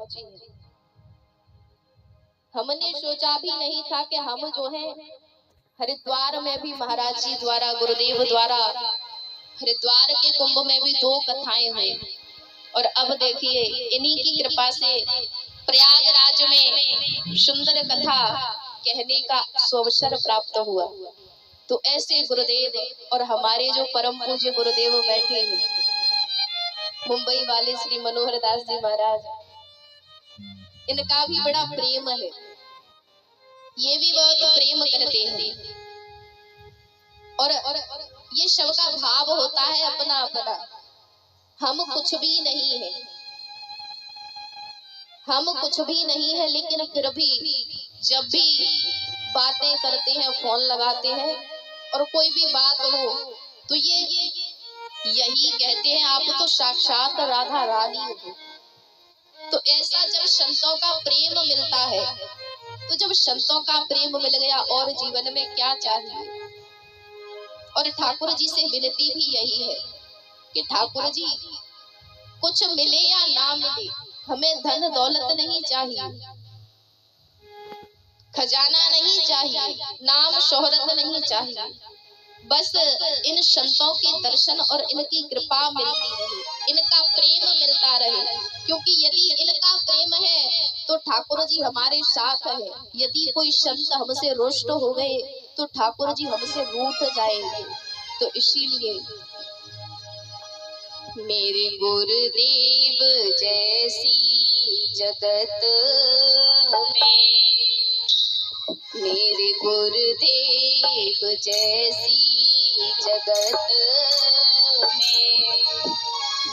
पहुंची है। हमने सोचा भी नहीं था कि हम जो है हरिद्वार में भी महाराज जी द्वारा, गुरुदेव द्वारा हरिद्वार के कुंभ में भी 2 कथाएं हुई, और अब देखिए इन्हीं की कृपा से प्रयागराज में सुंदर कथा कहने का अवसर प्राप्त हुआ। तो ऐसे गुरुदेव और हमारे जो परम पूज्य गुरुदेव बैठे हैं, मुंबई वाले श्री मनोहर दास जी महाराज, इनका भी बड़ा प्रेम है, ये भी बहुत प्रेम करते हैं, और ये सबका भाव होता है अपना अपना। हम कुछ भी नहीं है, हम कुछ भी नहीं है, लेकिन फिर भी जब भी बातें करते हैं, फोन लगाते हैं, और कोई भी बात हो तो ये यही कहते हैं आप तो साक्षात राधा रानी हो। तो ऐसा जब संतों का प्रेम मिलता है, तो जब संतों का प्रेम मिल गया और जीवन में क्या चाहिए। और ठाकुर जी से विनती भी यही है कि ठाकुर जी कुछ मिले या ना मिले, हमें धन दौलत नहीं चाहिए, खजाना नहीं चाहिए, नाम शोहरत नहीं चाहिए, बस इन संतों के दर्शन और इनकी कृपा मिलती रहे, इनका प्रेम मिलता रहे। क्योंकि यदि इनका प्रेम है तो ठाकुर जी हमारे साथ है। यदि कोई संत हमसे रुष्ट हो गए तो ठाकुर जी हमसे रूठ जाएंगे। तो इसीलिए मेरे गुरुदेव जैसी जगत में, मेरे गुरुदेव जैसी जगत में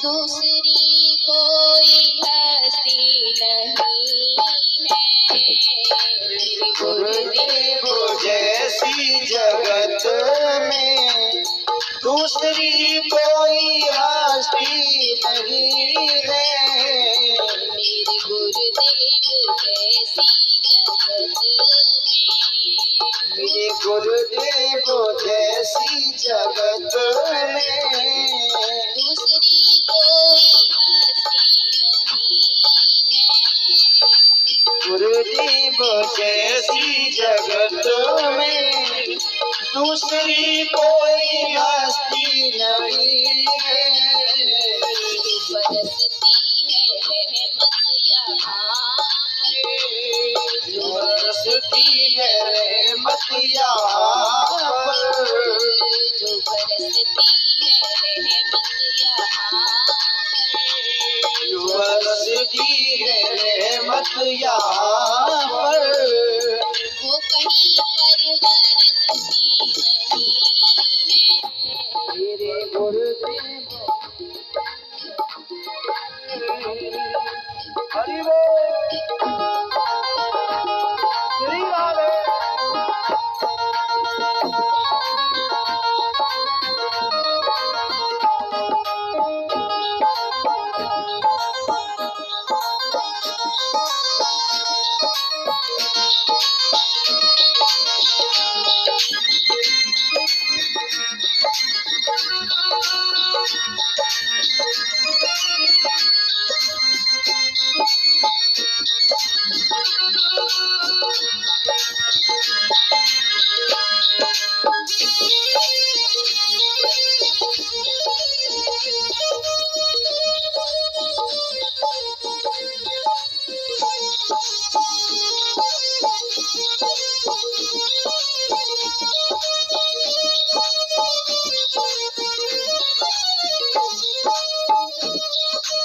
दूसरी कोई हस्ती नहीं है। मेरे गुरुदेव जैसी जगत में दूसरी कोई हस्ती नहीं है। मेरे गुरुदेव जैसी जगत में, मेरे गुरुदेव जैसी जगत में दूसरी कोई हस्ती नहीं है। गुरुदेव जैसी जगत में दूसरी कोई हस्ती नहीं है। जो बरसती है रहमत यहाँ पर, जो बरसती है जो बरसती है रहमत यहाँ पर, जो बरसती है रहमत यहाँ पर, वो कहीं पर बरसती नहीं है। मेरे गुरुदेव हरि बोल श्री राधे।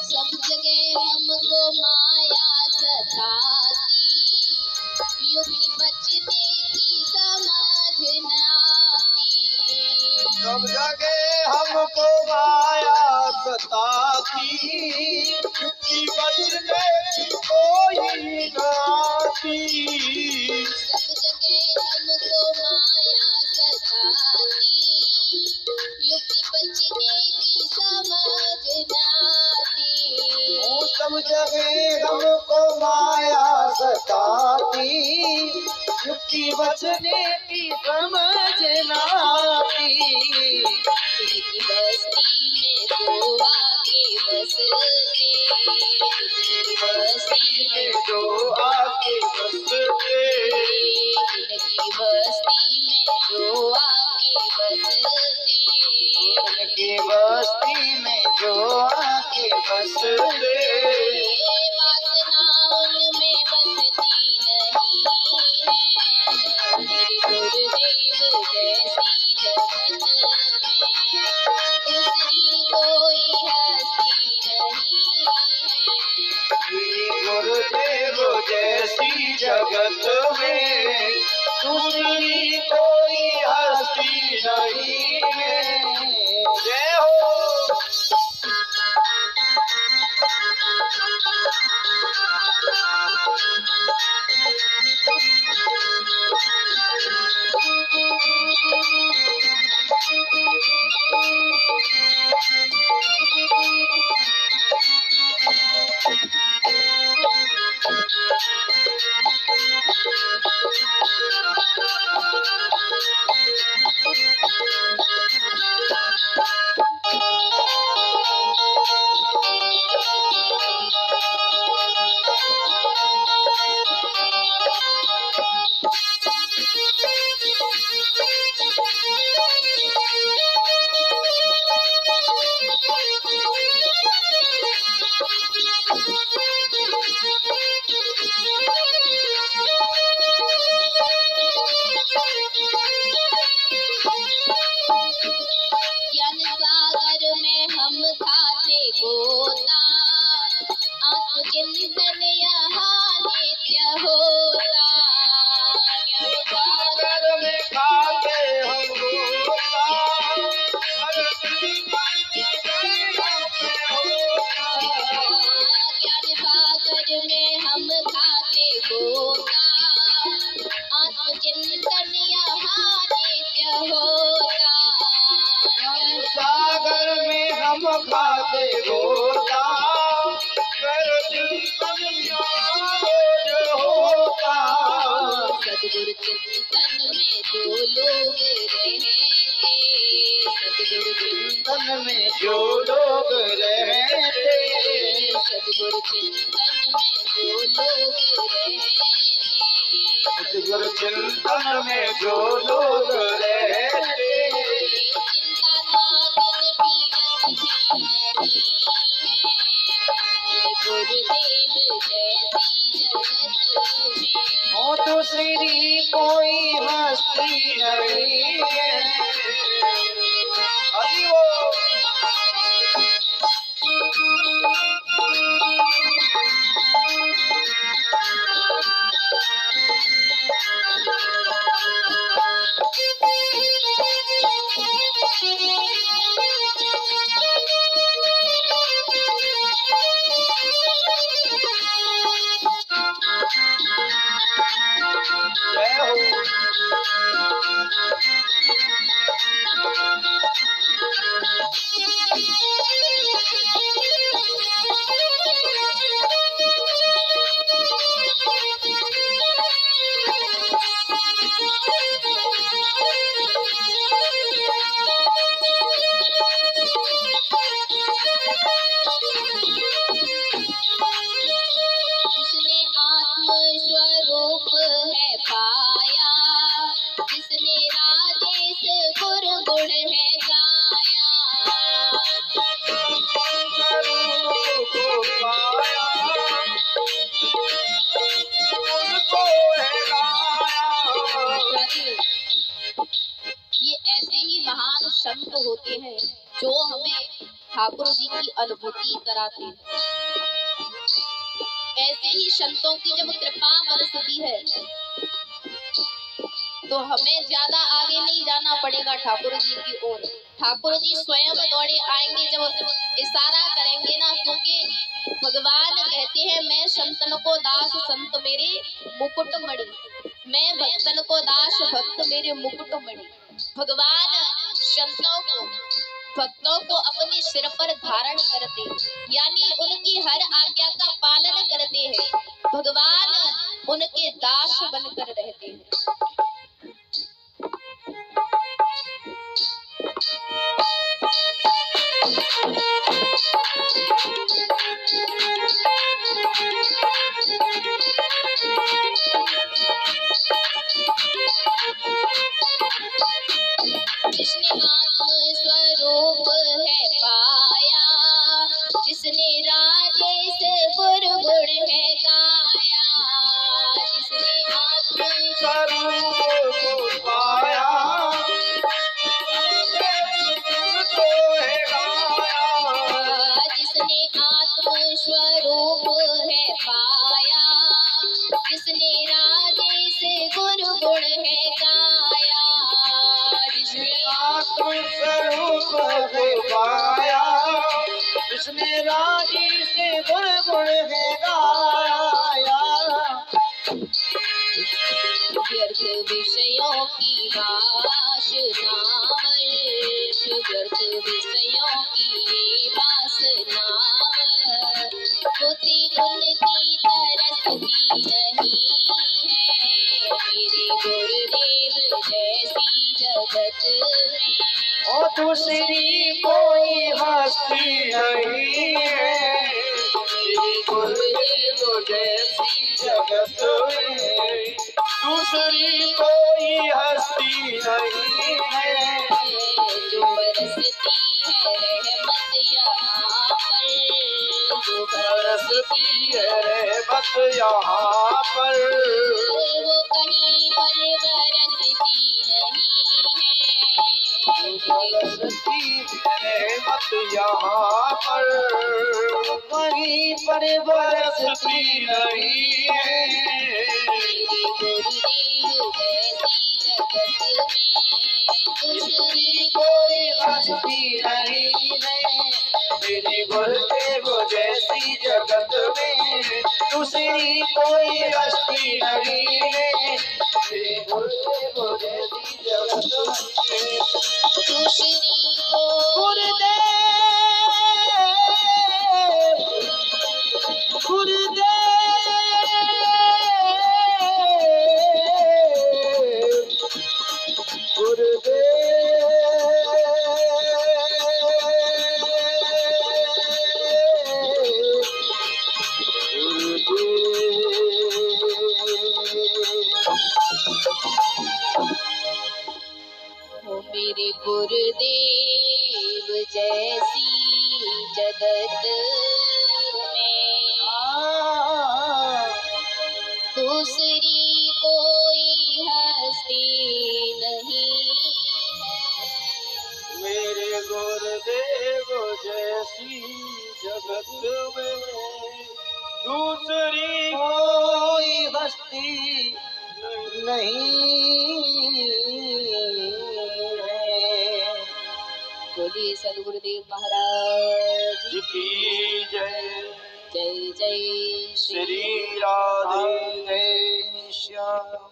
सब जगह हमको माया सताती, युक्ति बचने की समझ न आती। सब जगह हमको माया सताती, युक्ति बचने की कोई न आती। सब जगह हमको माया सताती, युक्ति बचने की समझ न आती। सब जगह हमको माया सताती, युक्ति बचने की समझ न आती। इनकी बस्ती में तो आके बसते, इनकी बस्ती में जो आके बसते, इनकी बस्ती में जो आके बसते, उनकी बस्ती में जो आके बसते, वासना उनमें बसती नहीं है, मेरे गुरुदेव जैसी जगत में दूसरी कोई हस्ती नहीं श्री गुरुदेव जैसी जगत में दूसरी कोई हस्ती नहीं है। जय हो। ज्ञान सागर में हम खाते गोता, आत्मचिंतन यहाँ नित्य होता। ज्ञान सागर सागर में खाते हम गोता, हर ज्ञान सागर में हम खाते गोता, आत्मचिंतन यहाँ नित्य होता। सागर में हम खाते गोता, कर चिंतन रोज होता। सद्गुरु चिंतन में जो लोग रहते, सद्गुरु चिंतन में जो लोग रहते, सद्गुरु चिंतन में जो लोग रहते, सद्गुरु चिंतन में जो लोग रहते, चिंता ताकत पीड़त भी नहीं है, गुरुदेव जैसी जगत में हो दूसरी कोई हस्ती नहीं है। हरि बोल। जय हो। जिसने आत्म स्वरूप है पाया, जिसने राजेश गुर गुण है गाया, को पाया, उनको है गाया। ये ऐसे ही महान संत होते हैं जो हमें ठाकुर जी की अनुभूति कराते हैं। ऐसे ही संतों की जब कृपा बरसती है तो हमें ज्यादा आगे नहीं जाना पड़ेगा ठाकुर जी की ओर। ठाकुर जी स्वयं दौड़े आएंगे, जब इशारा करेंगे ना, क्योंकि भगवान कहते हैं मैं संतन को दास संत मेरे मुकुट मणि, मैं भक्तन को दास भक्त मेरे मुकुट मणि। भगवान संतों को भक्तों को अपने सिर पर धारण करते, यानी उनकी हर आज्ञा का पालन करते हैं। भगवान उनके दास बनकर रहते हैं। पाया, जिसने राधे से गुरु गुण है गाया, जिसने आत्मस्वरूप को पाया, जिसने राजी से गुण गुण है गाया। व्यर्थ विषयों की वासना, व्यर्थ विषयों की ये वासना, बुद्धि उनकी तरसती नहीं है, मेरे गुरुदेव जैसी जगत में और दूसरी कोई हस्ती नहीं है, मेरे गुरुदेव जैसी जगत में दूसरी कोई हस्ती नहीं है। जो बरसती है रहमत यहाँ पर, जो बरसती है रहमत यहाँ पर, वो कहीं पर बरसती नहीं है, बरसती रहमत यहाँ पर, कहीं पर बरसती नहीं है। मेरे गुरुदेव जैसी जगत में दूसरी कोई हस्ती नहीं है, मेरे गुरुदेव जैसी जगत में दूसरी कोई हस्ती नहीं है, मेरे गुरुदेव जैसी जगत में दूसरी गुरुदेव गुरुदेव हो मेरे गुरुदेव जैसी जगत में दूसरी कोई हस्ती नहीं है, मेरे गुरुदेव जैसी जगत में दूसरी कोई हस्ती नहीं है। बोलिए सदगुरुदेव महाराज की जय। जय जय श्री राधे श्याम।